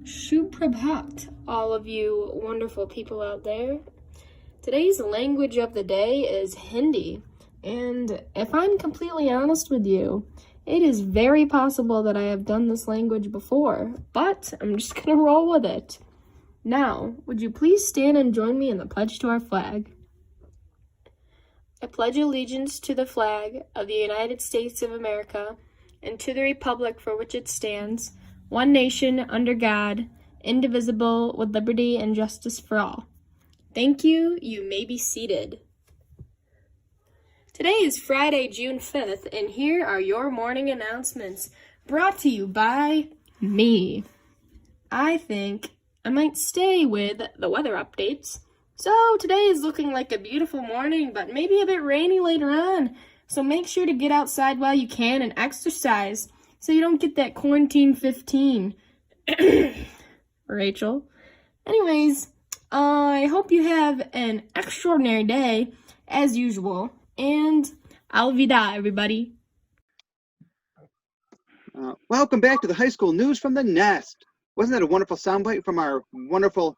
Suprabhat, all of you wonderful people out there. Today's language of the day is Hindi, and if I'm completely honest with you, it is very possible that I have done this language before, but I'm just gonna roll with it. Now, would you please stand and join me in the pledge to our flag? I pledge allegiance to the flag of the United States of America and to the republic for which it stands, one nation, under God, indivisible, with liberty and justice for all. Thank you. You may be seated. Today is Friday, June 5th, and here are your morning announcements brought to you by me. I think I might stay with the weather updates. So today is looking like a beautiful morning, but maybe a bit rainy later on. So make sure to get outside while you can and exercise so you don't get that quarantine 15. Rachel. Anyways, I hope you have an extraordinary day, as usual. And Alvida, everybody. Welcome back to the high school news from the Nest. Wasn't that a wonderful soundbite from our wonderful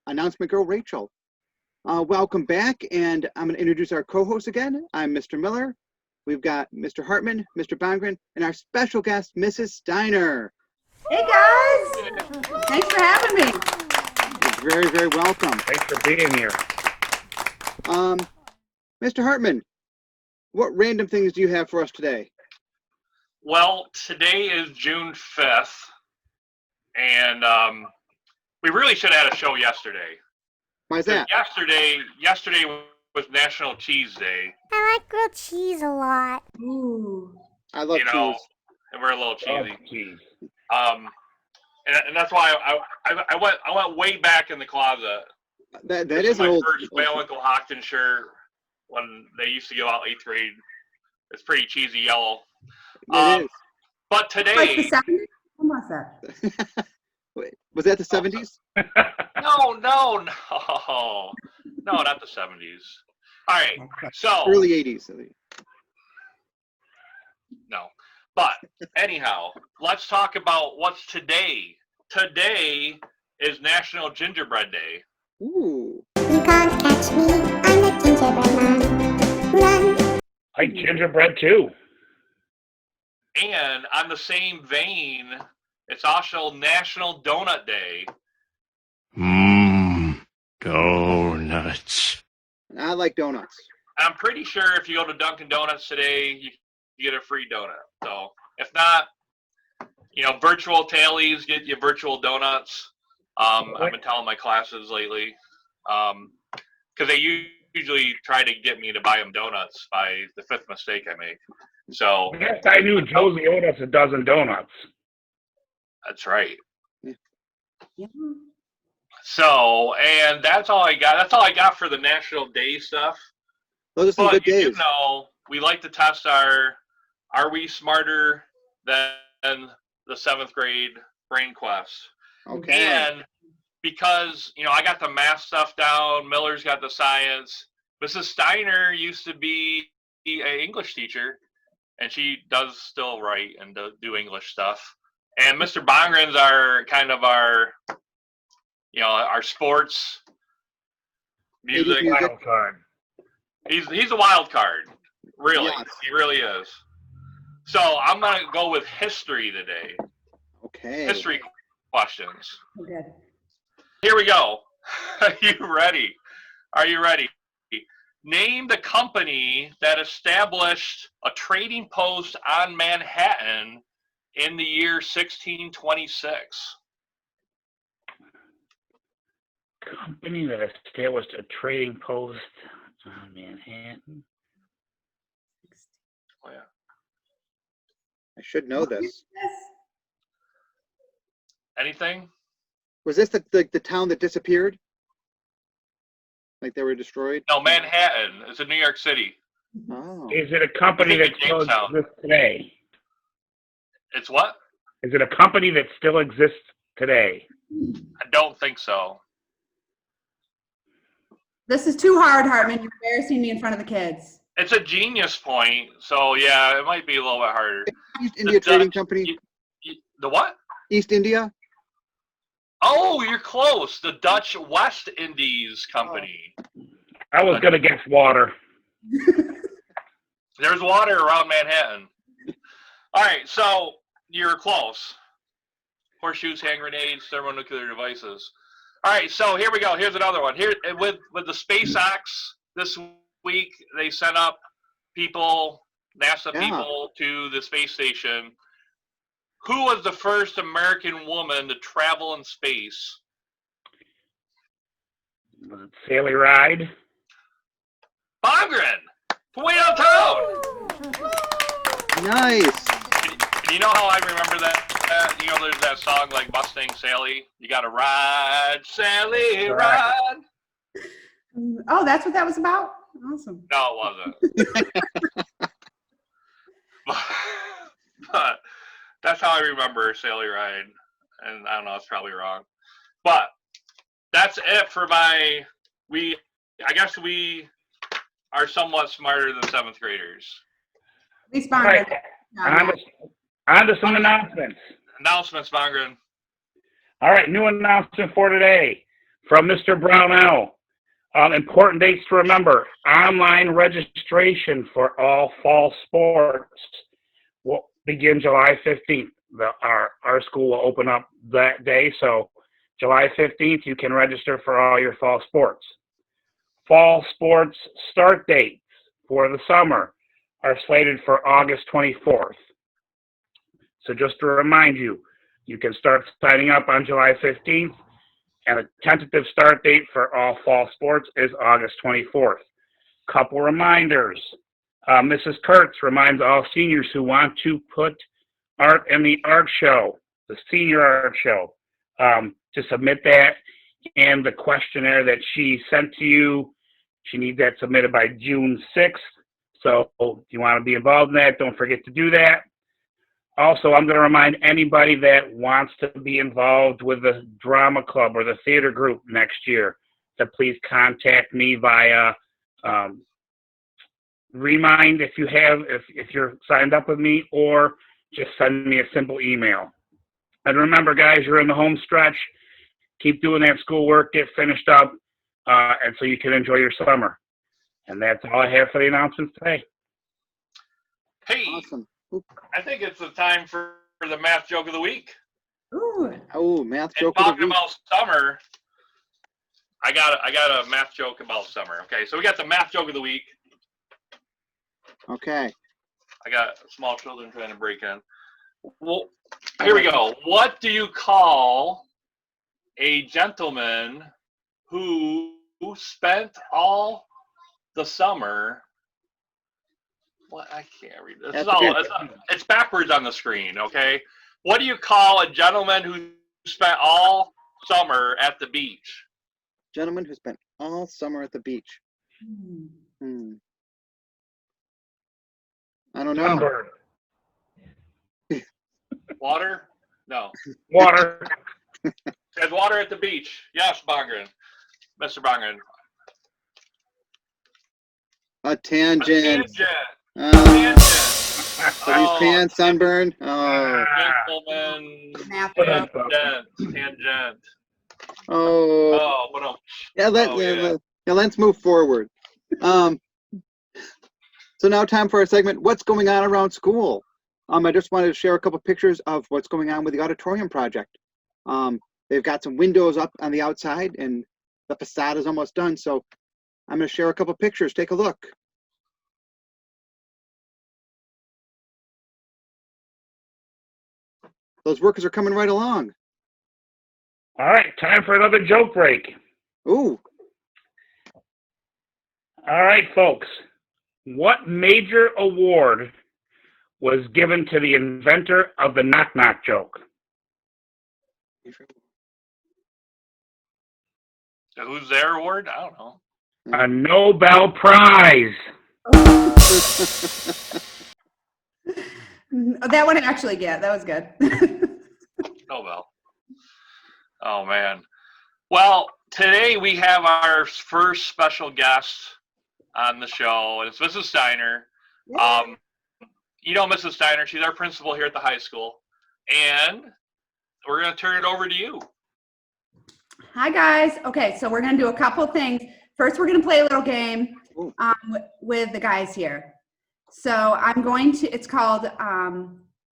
announcement girl, Rachel? Welcome back, and I'm going to introduce our co-host again. I'm Mr. Miller. We've got Mr. Hartman, Mr. Bongren, and our special guest, Mrs. Steiner. Hey guys! Thanks for having me. You're very, very welcome. Thanks for being here. Mr. Hartman, what random things do you have for us today? Well, today is June 5th, and we really should have had a show yesterday. Why is that? Yesterday was National Cheese Day. I like grilled cheese a lot. Ooh. I love cheese. And we're a little cheesy. Cheese. And that's why I went way back in the closet. That This is my an old. first Whale Uncle Hockton shirt when they used to give out 8th grade. It's pretty cheesy yellow. It is. But today, Like the 70s? When was that? Wait, was that the 70s? no, not the 70s. All right, so Early 80s. no, but anyhow, let's talk about what's today. Today is National Gingerbread Day. Ooh. You can't catch me, I'm the gingerbread man. Run. I like gingerbread too. And on the same vein, it's also National Donut Day. Donuts. I like donuts. I'm pretty sure if you go to Dunkin' Donuts today, you get a free donut. So if not, virtual tallies get you virtual donuts. I've been telling my classes lately, because they usually try to get me to buy them donuts by the 5th mistake I make. So Yes, I knew Josie owed us a dozen donuts. that's right. Yeah. So, and that's all I got. That's all I got for the National Day stuff. Those are some But good you days. do know, we like to test are we smarter than the 7th grade brain quest? Okay. And because, I got the math stuff down, Miller's got the science. Mrs. Steiner used to be an English teacher, and she does still write and do English stuff. And Mr. Bongren's our sports music. Wild card. He's a wild card. Really. Yes. He really is. So I'm going to go with history today. Okay. History questions. Okay. Here we go. Are you ready? Are you ready? Name the company that established a trading post on Manhattan in the year 1626. Company that established a trading post on Manhattan. Oh, yeah. I should know this. Anything? Was this the town that disappeared? Like they were destroyed? No, Manhattan. It's in New York City. Oh. Is it a company that still Jamestown. exists today? It's what? Is it a company that still exists today? I don't think so. This is too hard, Hartman. You're embarrassing me in front of the kids. It's a genius point, so yeah, it might be a little bit harder. East India Trading Company. The what? East India? Oh, you're close. The Dutch West Indies Company. I was gonna guess water. There's water around Manhattan. All right, so you're close. Horseshoes, hand grenades, thermonuclear devices. All right, so here we go. Here's another one. Here with the SpaceX this week, they sent up people, NASA people, to the space station. Who was the first American woman to travel in space? Was it Sally Ride? Bongren! From way downtown! Nice. And you know how I remember that? You know, there's that song like Mustang Sally. You gotta ride, Sally, ride. Oh, that's what that was about? Awesome. No, it wasn't. but that's how I remember Sally Ride. And I don't know, it's probably wrong. But that's it for I guess we are somewhat smarter than 7th graders. At least fine. Right. On to some announcements. Announcements, Bongren. All right, new announcement for today from Mr. Brownell. Important dates to remember. Online registration for all fall sports will begin July 15th. Our school will open up that day, so July 15th, you can register for all your fall sports. Fall sports start dates for the summer are slated for August 24th. So just to remind you, you can start signing up on July 15th, and the tentative start date for all fall sports is August 24th. Couple reminders. Mrs. Kurtz reminds all seniors who want to put art in the art show, the senior art show, to submit that and the questionnaire that she sent to you. She needs that submitted by June 6th. So if you want to be involved in that, don't forget to do that. Also, I'm going to remind anybody that wants to be involved with the drama club or the theater group next year to please contact me via Remind if you're signed up with me, or just send me a simple email. And remember, guys, you're in the home stretch. Keep doing that schoolwork, get finished up, and so you can enjoy your summer. And that's all I have for the announcements today. Hey, Awesome. I think it's the time for the math joke of the week. Ooh. Oh, math And joke of the talking week. about summer, I got a math joke about summer. Okay, so we got the math joke of the week. Okay. I got small children trying to break in. Well, here we go. What do you call a gentleman who spent all the summer? What? I can't read this. It's backwards on the screen, okay? What do you call a gentleman who spent all summer at the beach? Gentleman who spent all summer at the beach. I don't know. Sunburn. Water? No. Water. There's water at the beach. Yes, Bongren. Mr. Bongren. A tangent. Tangent. So these pants sunburn. Oh. Gentleman. Math. Tangent. Oh. Oh, but Yeah. Let's move forward. So now time for our segment, What's Going On Around School? I just wanted to share a couple pictures of what's going on with the auditorium project. They've got some windows up on the outside and the facade is almost done. So I'm going to share a couple pictures. Take a look. Those workers are coming right along. All right, time for another joke break. Ooh. All right, folks. What major award was given to the inventor of the knock-knock joke? who's their award? I don't know. A Nobel Prize. That one actually, yeah, that was good. Nobel. Oh, man. Well, today we have our first special guest on the show, and it's Mrs. Steiner. You know Mrs. Steiner, she's our principal here at the high school, and we're going to turn it over to you. Hi, guys. Okay, so we're going to do a couple things. First, we're going to play a little game Ooh. with the guys here. So I'm going to, it's called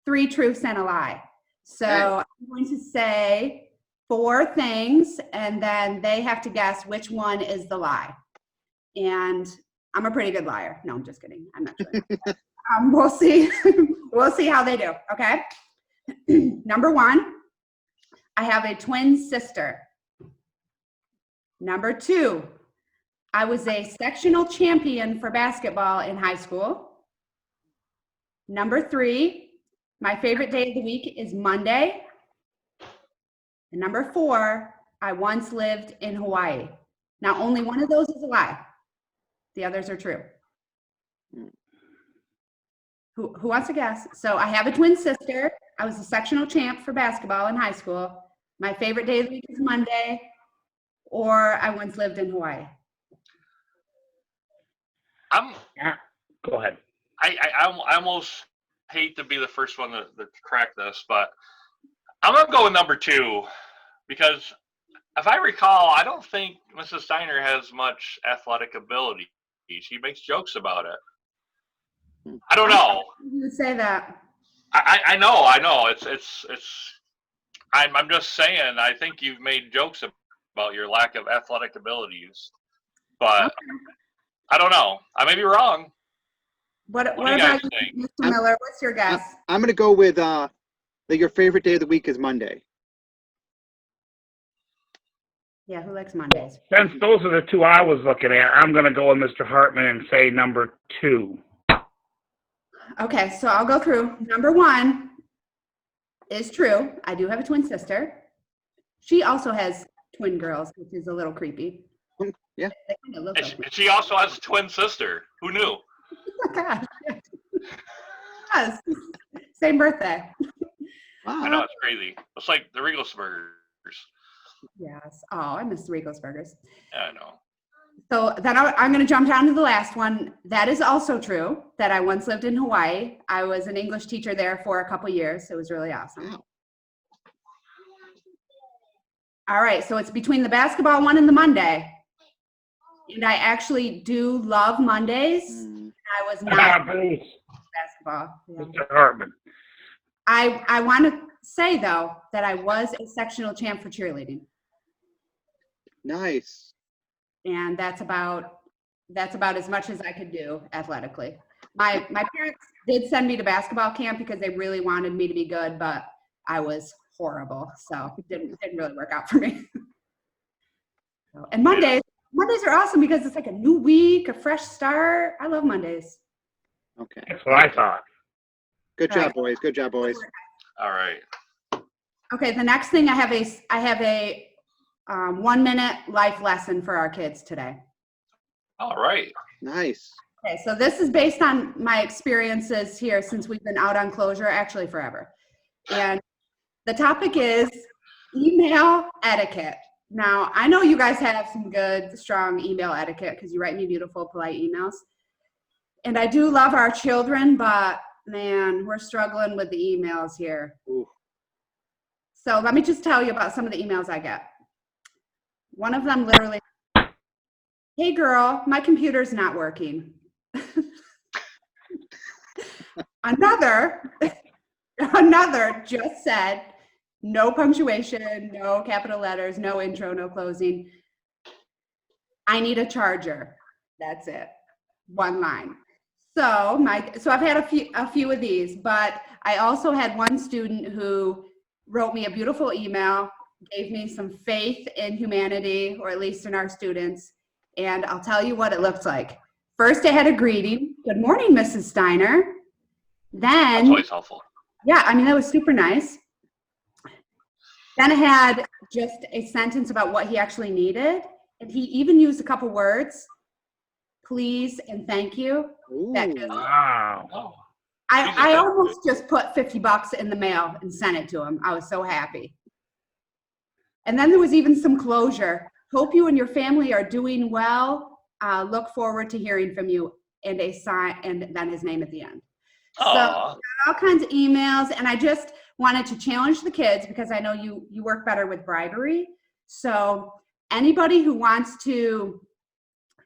3 Truths and a Lie. So I'm going to say 4 things, and then they have to guess which one is the lie. And I'm a pretty good liar. No, I'm just kidding. I'm not sure. We'll see. We'll see how they do. Okay. Number 1, I have a twin sister. Number 2, I was a sectional champion for basketball in high school. Number 3, my favorite day of the week is Monday. And number 4, I once lived in Hawaii. Now, only one of those is a lie. The others are true. Who wants to guess? So I have a twin sister. I was a sectional champ for basketball in high school. My favorite day of the week is Monday, or I once lived in Hawaii. Go ahead. I almost hate to be the first one to crack this, but I'm gonna go with number 2 because if I recall, I don't think Mrs. Steiner has much athletic ability. She makes jokes about it. I don't know. You would say that. I know. I'm just saying. I think you've made jokes about your lack of athletic abilities, but I don't know. I may be wrong. What do you about guys you, think? Mr. Miller? What's your guess? I'm going to go with that your favorite day of the week is Monday. Yeah, who likes Mondays? Since those are the 2 I was looking at, I'm going to go with Mr. Hartman and say number 2. Okay, so I'll go through. Number 1 is true. I do have a twin sister. She also has twin girls, which is a little creepy. Yeah. They kind of look And like me. she also has a twin sister. Who knew? Oh, gosh. Yes. Same birthday. I know, it's crazy. It's like the Riegelsburgers. Yes. Oh, I miss the Riegels burgers. Yeah, I know. So then I'm going to jump down to the last one. That is also true, that I once lived in Hawaii. I was an English teacher there for a couple years. It was really awesome. Wow. All right, so it's between the basketball one and the Monday. And I actually do love Mondays. I was not Bruce, basketball. Yeah. Mr. Hartman. I want to say, though, that I was a sectional champ for cheerleading. Nice. And that's about as much as I could do athletically. My parents did send me to basketball camp because they really wanted me to be good, but I was horrible, so it didn't really work out for me. And Mondays are awesome because it's like a new week, a fresh start. I love Mondays. Okay. That's what I thought. Good job, boys. Good job, boys. All right. Okay, the next thing I have a 1-minute life lesson for our kids today. All right. Nice. Okay, so this is based on my experiences here since we've been out on closure, actually forever. And the topic is email etiquette. Now, I know you guys have some good, strong email etiquette because you write me beautiful, polite emails. And I do love our children, but man, we're struggling with the emails here. Ooh. So let me just tell you about some of the emails I get. One of them literally, hey girl, my computer's not working. Another just said, no punctuation, no capital letters, no intro, no closing. I need a charger. That's it. One line. So I've had a few of these, but I also had one student who wrote me a beautiful email, gave me some faith in humanity, or at least in our students, and I'll tell you what it looked like. First, I had a greeting. Good morning, Mrs. Steiner. That's Then, always helpful. yeah, I mean, that was super nice. Then I had just a sentence about what he actually needed, and he even used a couple words, please and thank you. That Ooh. just, Wow. Oh, I almost just put $50 in the mail and sent it to him. I was so happy. And then there was even some closure. Hope you and your family are doing well. Look forward to hearing from you, and a sign, and then his name at the end. So aw. all kinds of emails, and I just wanted to challenge the kids because I know you work better with bribery. So anybody who wants to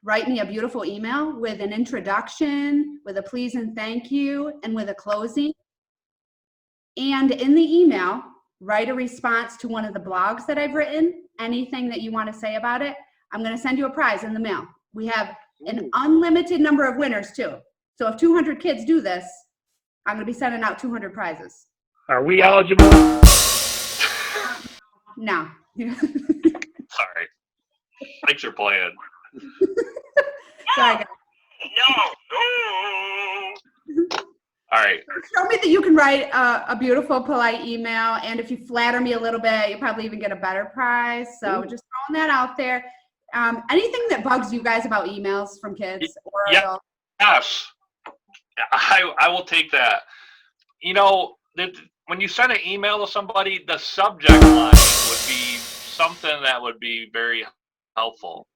write me a beautiful email with an introduction, with a please and thank you, and with a closing, and in the email, write a response to one of the blogs that I've written, anything that you want to say about it, I'm going to send you a prize in the mail. We have an unlimited number of winners too. So if 200 kids do this, I'm going to be sending out 200 prizes. Are we eligible? No. Sorry. Thanks for playing. Sorry, guys. All right. Show me that you can write a beautiful, polite email, and if you flatter me a little bit, you'll probably even get a better prize. So just throwing that out there. Anything that bugs you guys about emails from kids or Yep. adults? Yes. I will take that. You know, when you send an email to somebody, the subject line would be something that would be very helpful,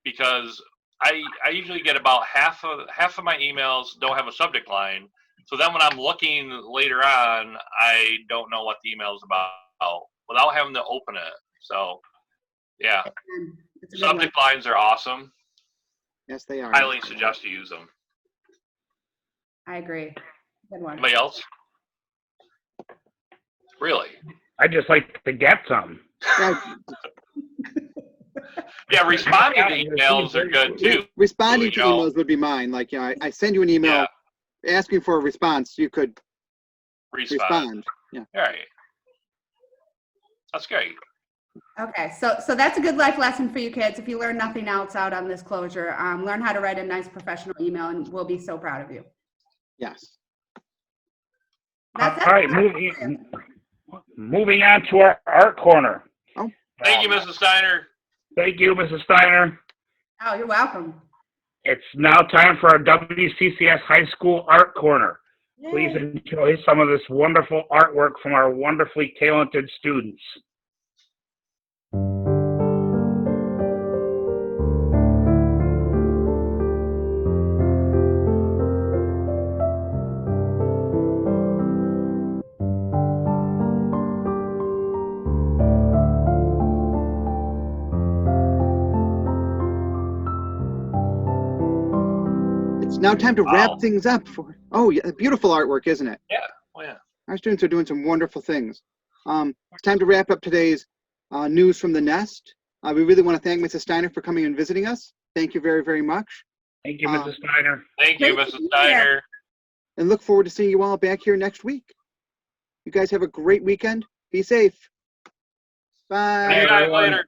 because I usually get about half of my emails don't have a subject line. So then when I'm looking later on, I don't know what the email is about without having to open it. So, yeah, It's a good one. subject lines are awesome. Yes, they are. Highly suggest you use them. I agree. Good one. Anybody else? Really? I just like to get some. Yeah, Yeah, responding to emails are good too. responding to you know. emails would be mine. Like, you know, I send you an email asking for a response. You could respond. Yeah. All right. That's great. Okay, so that's a good life lesson for you kids. If you learn nothing else out on this closure, learn how to write a nice professional email, and we'll be so proud of you. Yes. That's All right, moving on to our art corner. Oh. Thank you, Mrs. Steiner. Thank you, Mrs. Steiner. Oh, you're welcome. It's now time for our WCCS High School Art Corner. Please Yay. enjoy some of this wonderful artwork from our wonderfully talented students. It's now time to wrap Wow. things up for, oh, yeah, beautiful artwork, isn't it? Oh, yeah. Our students are doing some wonderful things. It's time to wrap up today's news from the nest. We really want to thank Mrs. Steiner for coming and visiting us. Thank you very, very much. Thank you, Mrs. Steiner. Thank you, Great to Mrs. be Steiner. And look forward to seeing you all back here next week. You guys have a great weekend. Be safe. Bye. See you guys everyone. later.